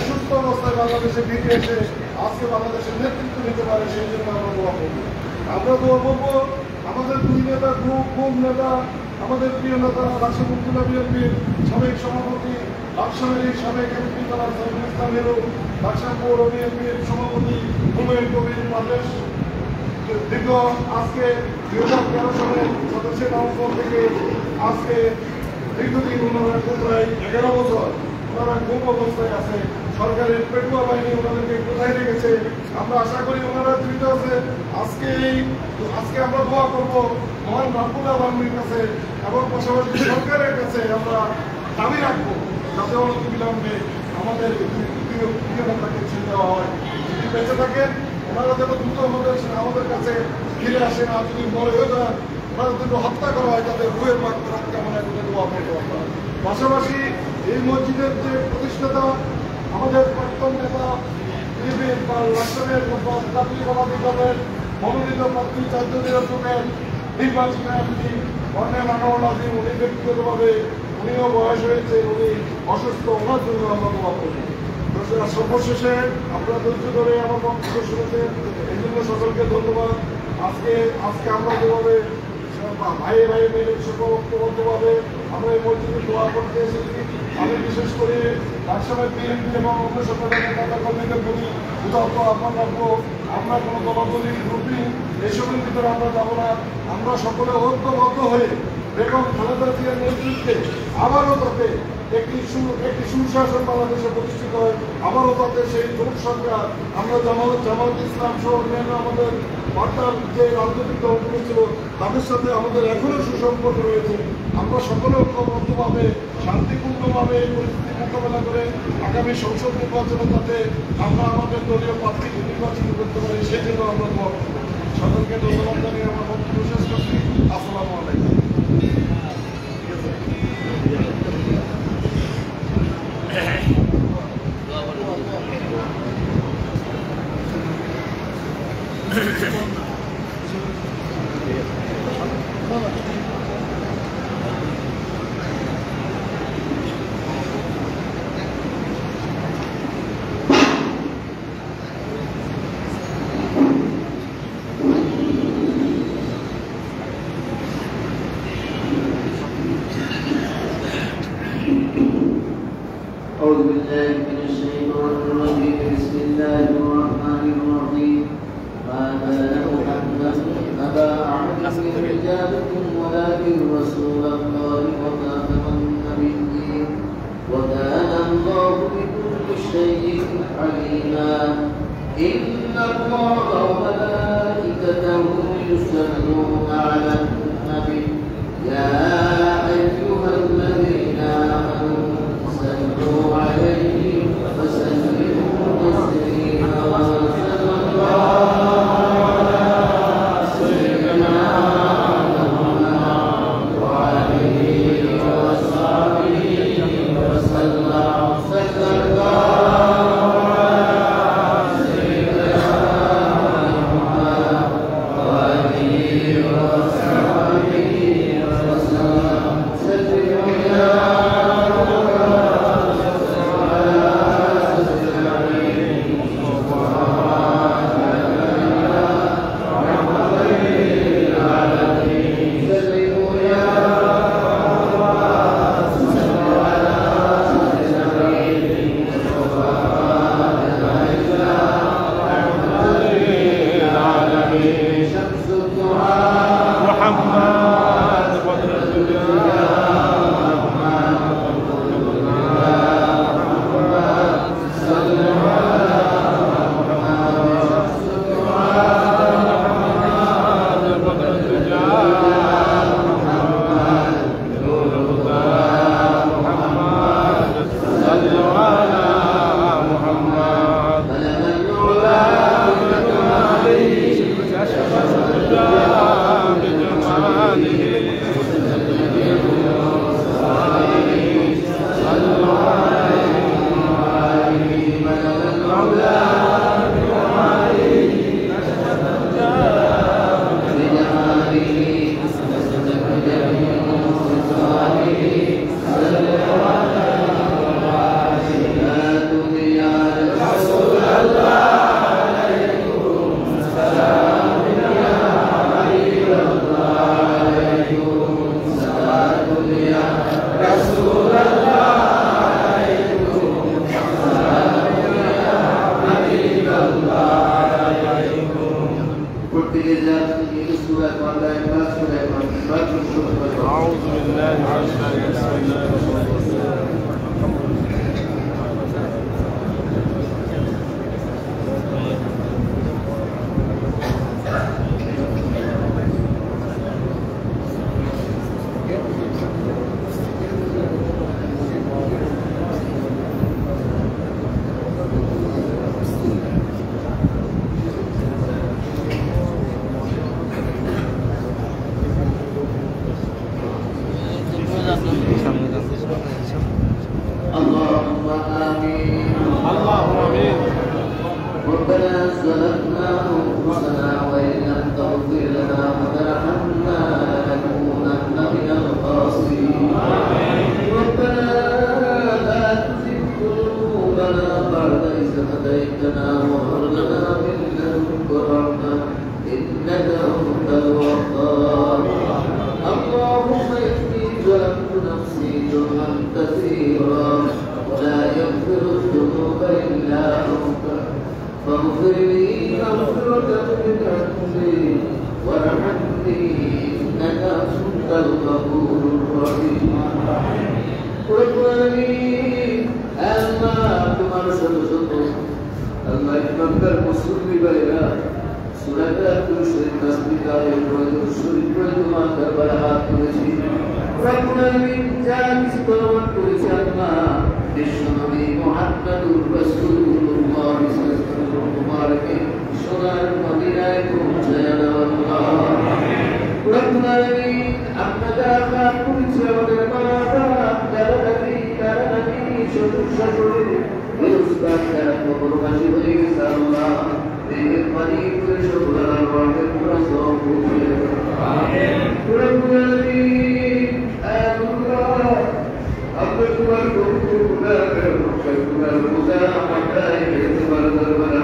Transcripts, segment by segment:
সুস্থ অবস্থায় বাংলাদেশে ফিরে এসে আজকে বাংলাদেশের নেতৃত্ব নিতে পারে, সেই জন্য আমরা দোয়া করব। আমরা দোয়া করবো আমাদের দুই নেতা, গ্রুপ নেতা, আমাদের প্রিয় নেতা রাশিদ উদ্দৌলা বিএনপির সাবেক সভাপতি, লাকসামের সাবেক এমপি তারা সাইফুল ইসলাম হিরো, লাকসাম পৌর বিএনপির সভাপতি হুমায়ুন কবির পারভেজ দীর্ঘ আজকে 2013 সালে সদস্যের নামকরণ থেকে আজকে দীর্ঘদিন ওনারা প্রায় 11 বছর ওনারা খুব অবস্থায় আছে। সরকারের পেটুয়া বাহিনী ওনাদেরকে কোথায় রেখেছে, আমরা আশা করি ওনারা দৃঢ় আছে। আজকে আমরা দোয়া করবো মহান রাব্বুল আলামিনের কাছে এবং পাশাপাশি সরকারের কাছে আমরা দাবি রাখবো যাতে অনতিবিলম্বে আমাদের প্রিয় নেতাকে ছেড়ে দেওয়া হয়। যদি বেঁচে থাকেন ওনারা যেন দ্রুত আমাদের কাছে ফিরে আসে, না যদি মরে হয়ে যান ওনারা যদি হত্যা করা হয় তাদের রুহের মাগফিরাত কামনা করে দোয়া করবো আমরা। পাশাপাশি এই মসজিদের যে প্রতিষ্ঠাতা আমাদের প্রাক্তন নেতা লাকসামের জাতীয়তাবাদী দলের মনোনীত প্রার্থী চার্জদের যুগের নির্বাচিত এমপি কর্নেল আনোয়ার আজিম, উনি ব্যক্তিগতভাবে উনিও বয়স হয়েছে, উনি অসুস্থ, ওনার জন্য আমরা দোয়া করি। সর্বশেষে আপনারা ধৈর্য ধরে আমার বক্তব্য শুনেছেন, এই জন্য সকলকে ধন্যবাদ। আজকে আমরা যেভাবে ভাই মেয়েদের ঐক্যবদ্ধভাবে আমরা এই মসজিদে দোয়া করতে এসেছি, আমি বিশেষ করে লাকসামের বিএনপি এবং অন্য সকলের নেতা কর্মীদের প্রতি উদাহরণ আহ্বান রাখবো, আমরা কোনো দলাদলি গ্রুপিং এসবের ভিতরে আমরা যাবো না। আমরা সকলে ঐক্যবদ্ধ হয়ে বেগম খালেদা জিয়ার নেতৃত্বে আবারও তাতে একটি সুশাসন বাংলাদেশে প্রতিষ্ঠিত হয়, আবারও তাতে সেই জোট সরকার আমরা জামাত ইসলাম সহ অন্যান্য আমাদের বার্তার যে রাজনৈতিক দলগুলো ছিল তাদের সাথে আমাদের এখনো সুসম্পর্ক রয়েছে। আমরা সকলে ঐক্যবদ্ধভাবে শান্তিপূর্ণভাবে এই পরিস্থিতি মোকাবেলা করে আগামী সংসদ নির্বাচনে তাতে আমরা আমাদের দলীয় প্রার্থীকে নির্বাচিত করতে পারি, সেই জন্য আমরা দোয়া করব। সকলকে ধন্যবাদ জানিয়ে আমার বক্তব্য শেষ করছি। আসসালামু আলাইকুম। أعوذ بالله من الشيطان الرجيم بسم الله الرحمن الرحيم ما كان محمد أبا أحد من رجالكم ولكن رسول الله وخاتم النبيين وكان الله بكل شيء عليما إن الله وملائكته يصلون على النبي يا أيها الذين آمنوا صلوا عليه وسلموا تسليما صلى الله على سيدنا محمد وعليه وصحبه وسلم صلى الله على سيدنا محمد وعليه وصحبه وسلم سلموا يا ربنا ظلمنا أنفسنا وإن لم تغفر لنا وترحمنا لنكونن من الخاسرين ربنا لا تزغ قلوبنا بعد إذ هديتنا وهب لنا من لدنك رحمة إنك أنت الوهاب اللهم إني ظلمت نفسي ظلما كثيرا ولا يغفر الذنوب إلا أنت فاغفر لي مغفرة من عندك وارحمني إنك أنت الغفور الرحيم رب العالمين আল্লাহ তোমার সর্বশক্ত আল্লাহ ইমানদার মুসলিম ভাইরা সূরা আল শরীফ তাসবিহের প্রয়োজন শরীফ তোমার দরবারে হাত তুলেছি রব্বুল আলামিন যা কিছু তোমার করেছে আল্লাহ বিশ্বনবী মুহাম্মদুর রাসূলুল্লাহ তোমারকে সোনার মদিনায় পৌঁছায় দাও আল্লাহ রব্বুল আলামিন আপনারা আল্লাহ করেছে আমাদের মাতা দাদা দাদি শ্বশুর উস্তাদ যারা কবরবাসী হয়ে গেছে আল্লাহ মেহেরবানি করে সকলের রহমতের পুরো সব পৌঁছে আমিন রব্বুল আলামিন আল্লাহ আপনি তোমার পবিত্র গুনাহের তোমার রোজা মাথায় তোমার দরবারে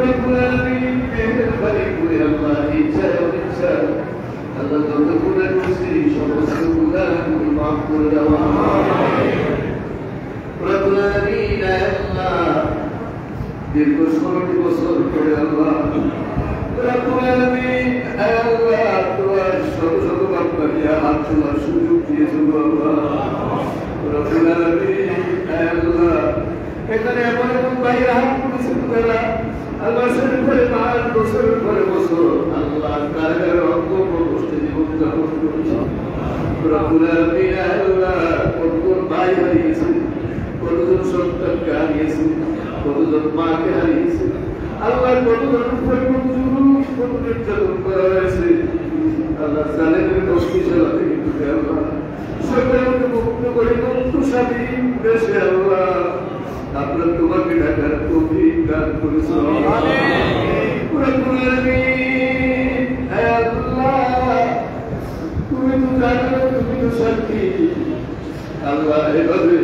রব্বুল আলামিন মেহেরবানি করে আল্লাহ ইচ্ছা ইচ্ছা আল্লাহ যত গুনাহ করেছি সমস্ত গুনাহগুলো মাফ করে দাও রব্বুল আলামিন আল্লাহ দীর্ঘ 16 বছর ধরে আল্লাহ রব্বুল আলামিন আল্লাহ তোমার শত শত বান্দাকে হাত তোলার সুযোগ দিয়েছো আল্লাহ রব্বুল আলামিন আল্লাহ এখানে এমন এমন ভাইরা হাত তুলেছেন তারা আল্লাহ শরীফের মান বছর পরে বছর আল্লাহ কারাগারে অঙ্গ প্রকোষ্ঠে জীবন যাপন করেছে রব্বুল আলামিন আল্লাহ কত ভাই হারিয়েছে কতজন সন্তানকে হারিয়েছে কতজন মাকে হারিয়েছে আল্লাহ কতজন উপরে কত জুলুম কত নির্যাতন করা হয়েছে আল্লাহ জালেমের কষ্টি চালাতে কিন্তু আল্লাহ সকলকে মুক্ত করে মুক্ত স্বাধীন দেশে আল্লাহ আপনার তোমাকে ডাকার তৌফিক দান করেছো রব্বুল আলামিন আল্লাহ তুমি তো জানো তুমি তো সাক্ষী আল্লাহ এভাবে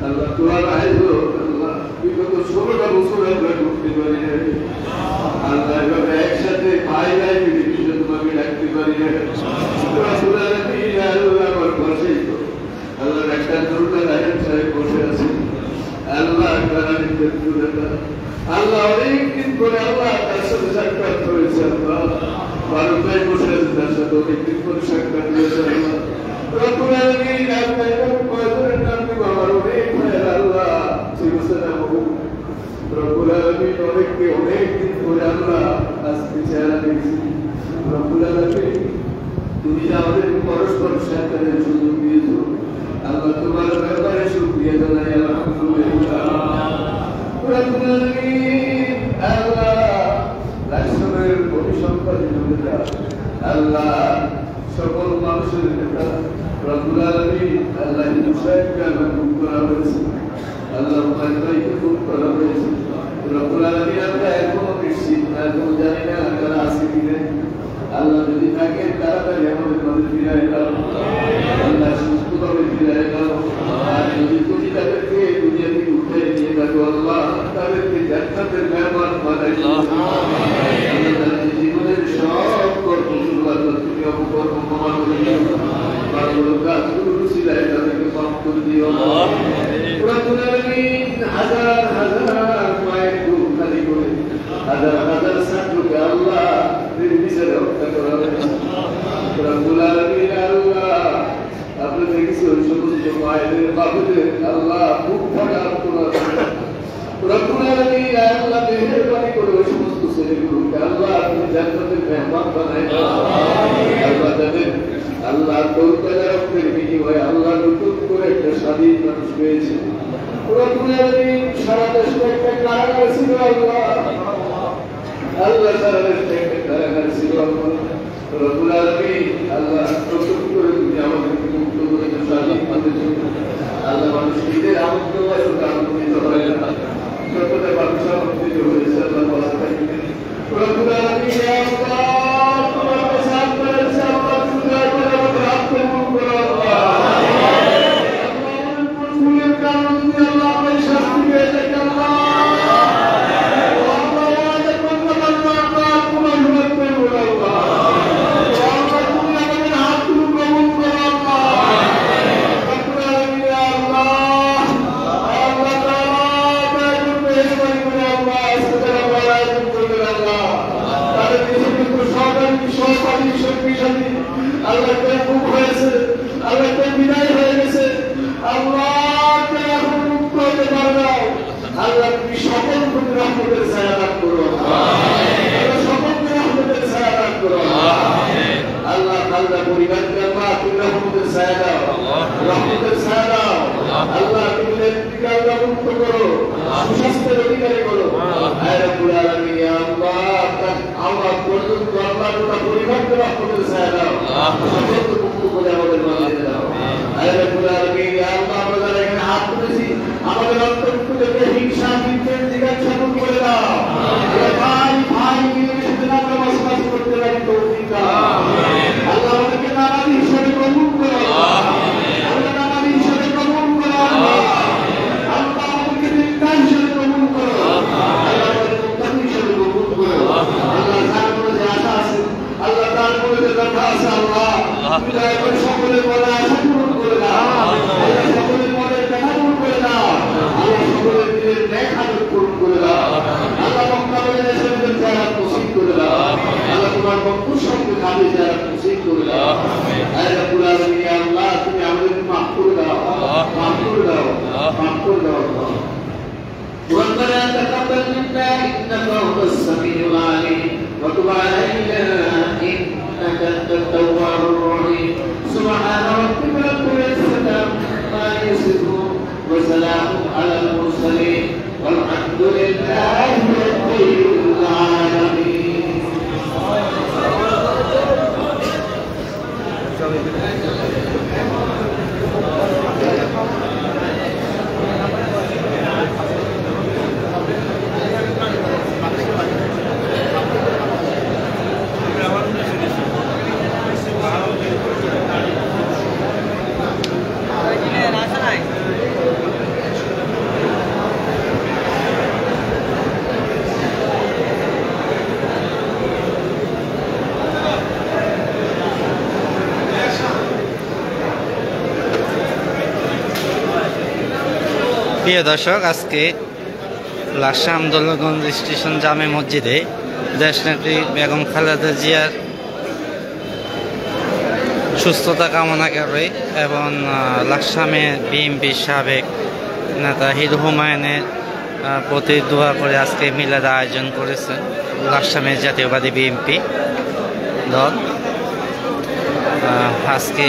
আল্লাহ তোমার আইলো আল্লাহ বিগত 16টা বছর আমরা করতে পারি না আল্লাহ এভাবে একসাথে ভাই ভাই মিলে তোমাকে ডাকতে পারি না রব্বুল আলামিন আল্লাহ আমার পাশে আল্লাহ একটা দুর্গা রায়ন সাহেব বসে আছে আল্লাহ আল্লাহ অনেকদিন করে আল্লাহ তার সাথে সাক্ষাৎ করেছে আল্লাহ ভারতায় বসে আছে তার সাথে অনেকদিন করে সাক্ষাৎ করেছে আল্লাহ রব্বুল আলামিন আপনার কয়জনের নাম দিব আমার অনেক ভাইয়ের আল্লাহ চিরসেনা বহু রব্বুল আলামিন অনেককে অনেকদিন করে আল্লাহ আজকে চেহারা দেখছি রব্বুল আলামিন তুমি আমাদের পরস্পর সাক্ষাতের সুযোগ দিয়েছো আল্লাহ তোমার ব্যাপারে শুকরিয়া জানাই আলহামদুলিল্লাহ রব্বুল আলামিন আল্লাহ রাষ্ট্রের পরিসংখ্যান নেতা আল্লাহ সকল মানুষের নেতা রব্বুল আলামিন আল্লাহ মুসাইবকে মুক্ত করা হয়েছে আল্লাহ মুসাইবকে মুক্ত করা হয়েছে রব্বুল আলামিন আমরা এখনো নিশ্চিত না এখনো জানি না তারা আছে কিনা আল্লাহ যদি থাকে তাড়াতাড়ি আমাদের মাঝে ফিরায় দাও আল্লাহ সুস্থভাবে ফিরায় দাও আর যদি তুমি তাদেরকে দুনিয়া থেকে উঠে নিয়ে থাকো আল্লাহ তাদেরকে জান্নাতের মেহমান বানাই দাও আল্লাহ তাদের জীবনের সব কর্মগুলো আল্লাহ তুমি অপকর্ম ক্ষমা করে দিও ভালো কাজগুলো সিলাই তাদেরকে মাফ করে দিও রব্বুল আলামিন হাজার হাজার মায়ের দুঃখ খালি করে হাজার হাজার ছাত্রকে আল্লাহ বিচারে হত্যা করা হয়েছে রব্বুল আলামিন আল্লাহ আপনি দেখেছি ওই সমস্ত মায়েদের বাবুদের আল্লাহ বুক ফাটা তোলা রব্বুল আলামিন আল্লাহ মেহেরবানি করে ওই সমস্ত ছেলেগুলোকে আল্লাহ আপনি জান্নাতের মেহমান বানায় আল্লাহ তাদের আল্লাহ দৌলতার রক্তের বিনিময়ে আল্লাহ নতুন করে একটা স্বাধীন মানুষ পেয়েছে রব্বুল আলামিন সারা দেশে একটা কারাগার ছিল আল্লাহ আল্লাহ সারা দেশে একটা কারাগার ছিল রব্বুল আলামিন আল্লাহ নতুন করে তুমি আমাদেরকে মুক্ত করে স্বাধীন করেছো আল্লাহ মানুষ ঈদের আনন্দ কারণে তুমি আল্লাহ আমাদের শাস্তি পেয়ে যাই আল্লাহ আমাদের অন্তর্ভুক্ত হিংসা জিজ্ঞাসা করে দাও ভাই ভাই বসবাস করতে পারি তৌফিক আল্লাহ আমাদেরকে নামাজি হিসেবে কবুল করো আল্লাহ নামাজি হিসেবে কবুল করো আল্লাহ আমাদেরকে নেতা হিসেবে কবুল করো আল্লাহ আমাদের মুক্তি হিসেবে কবুল করো আল্লাহ তার মধ্যে আশা আছে আল্লাহ তার মধ্যে কথা আছে আল্লাহ দয়া করে সকলের বলে আশা পূরণ করে দাও আল্লাহ সকলের মনে দেখা পূরণ করে দাও আল্লাহ সকলের দিলের দেখা পূরণ করে দাও আল্লাহ মক্কাবের দেশের যারা নসিব করে দাও আল্লাহ তোমার বন্ধুর সঙ্গে খাবে যারা নসিব করে দাও আয় রব্বুল আলামিন আল্লাহ তুমি আমাদেরকে মাফ করে দাও মাফ করে দাও মাফ করে দাও ربنا تقبل منا انك انت السميع العليم وتب علينا انك انت التواب الرحيم سبحان ربك رب العزه عما يصفون وسلام على المرسلين والحمد لله رب العالمين প্রিয় দর্শক, আজকে লাকসাম আমদুল্লাহগঞ্জ স্টেশন জামে মসজিদে দেশনেত্রী বেগম খালেদা জিয়ার সুস্থতা কামনা করে এবং লাকসামে বিএনপির সাবেক নেতা হিরো হুমায়ুনের প্রতি দোয়া করে আজকে মিলাদ আয়োজন করেছে লাকসামের জাতীয়বাদী বিএনপি দল। আজকে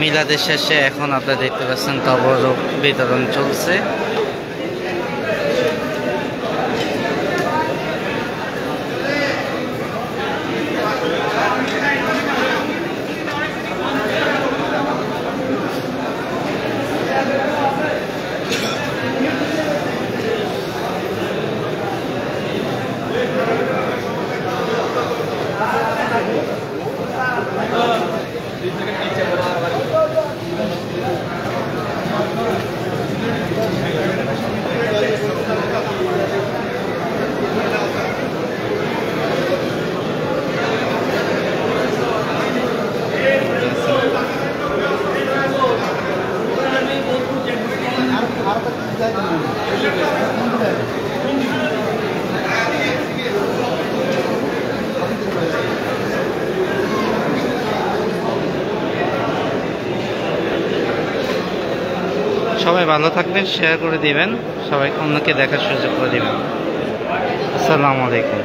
মিলাদের শেষে এখন আপনারা দেখতে পাচ্ছেন তবরক বিতরণ চলছে। সবাই ভালো থাকবেন, শেয়ার করে দিবেন, সবাই অন্যকে দেখার সুযোগ করে দিবেন। আসসালামু আলাইকুম।